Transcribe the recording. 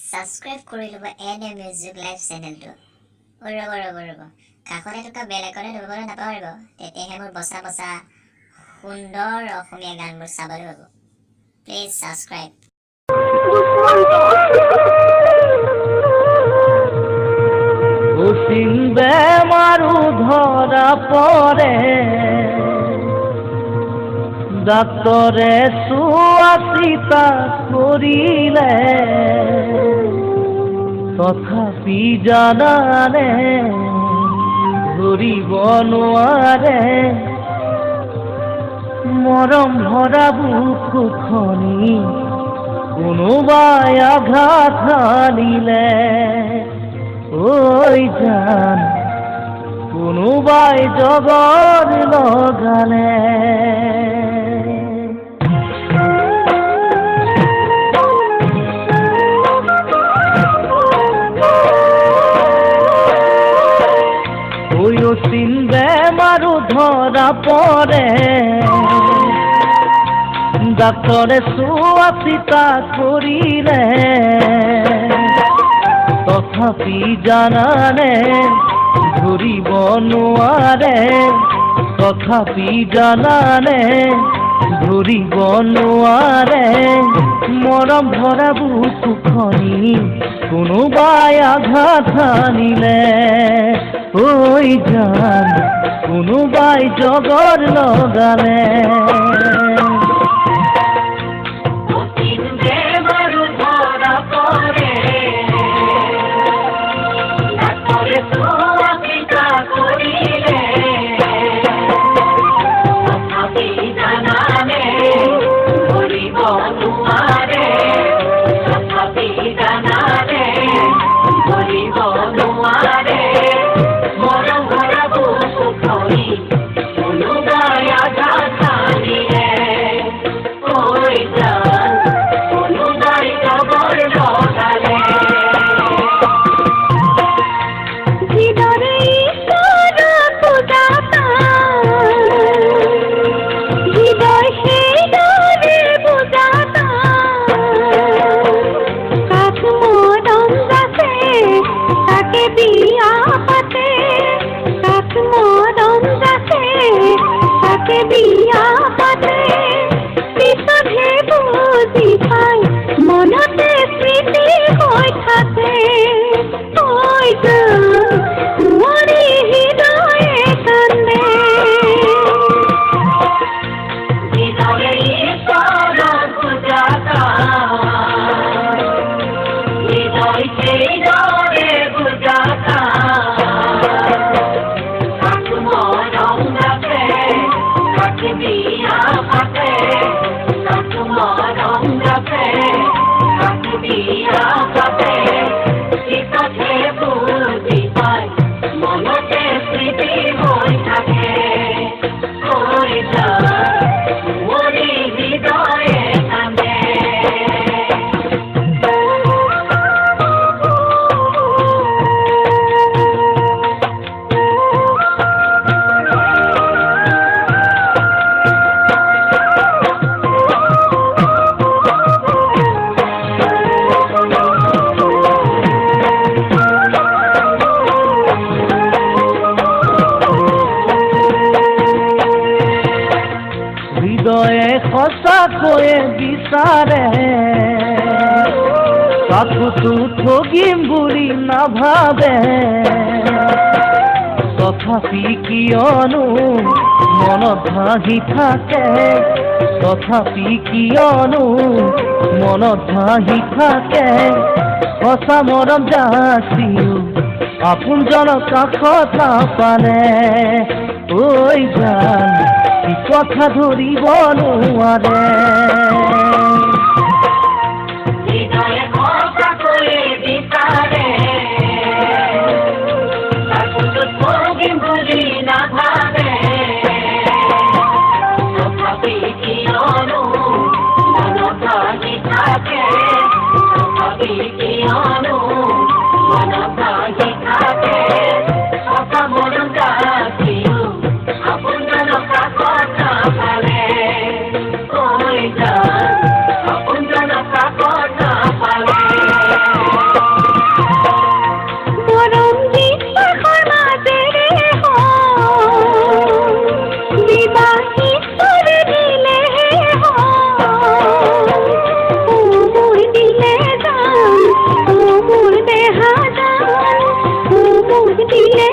Subscribe কৰি ল'ব এনে মিউজিক লাইভ চেনেলটো। ৰ'ব কাষতে থকা বেল আইকনে দবাবলৈ নাপাহৰিব, তেতিয়াহে মোৰ বচা সুন্দৰ অসমীয়া গানবোৰ চাবলৈ পাব। Please subscribe. উচিন বেমাৰো ধৰা পৰে, ডাক্তৰে চোৱা চিতা কৰিলে, তথাপি জানানে ধৰিব নোৱাৰে মৰম ভৰা বুকুখনি কোনোবাই আঘাত হানিলে। ঐ জান কোনোবাই জগৰ লগালে। চিন বেমাৰো ধৰা পৰে, ডাক্তৰে চোৱা চিতা কৰিলে, তথাপি জানানে ধৰিব নোৱাৰে, তথাপি জানানে ধৰিব নোৱাৰে মৰম ভৰা বুকুখনি কোনোবাই আঘাত হানিলে। ঐ জান কোনোবাই জগৰ লগালে। মনতে স্মৃতি হৈ থাকে। মৰি হৃদয়ে কান্দে, হৃদয়ে ঈশ্বৰ বুজাতা, হৃদয় সেইদৰে বুজাতা, কাক মৰম ৰাখে কাক বিয়া পাতে, কাক মৰম ৰাখে কাক বিয়া পাতে, পিছতহে বুজি পায় মনতে স্মৃতি হৈ থাকে। হৈ যায় মৰি হৃদয়ে কান্দে। হৃদয়ে সঁচাকৈয়ে বিচাৰে, কাকোতো ঠগিম বুলি নাভাবে, তথাপি কিয়নো মনত ভাহি থাকে, তথাপি কিয়নো মনত ভাহি থাকে, সঁচা মৰম যাচিও আপোনজনক কাষত নাপালে। ঐ জান কথা ধৰিব নোৱাৰে। হৃদয়ে সঁচাকৈয়ে বিচাৰে, কাকোতো ঠগিম বুলি নাভাবে, তথাপি কিয়নো মনত ভাহি থাকে, তথাপি কিয়নো মনত ভাহি থাকে, সঁচা মৰম যাচিও আপোনজনক কাষত নাপালে। ঐ জান আপোনজনক কাষত নাপালে। দিলে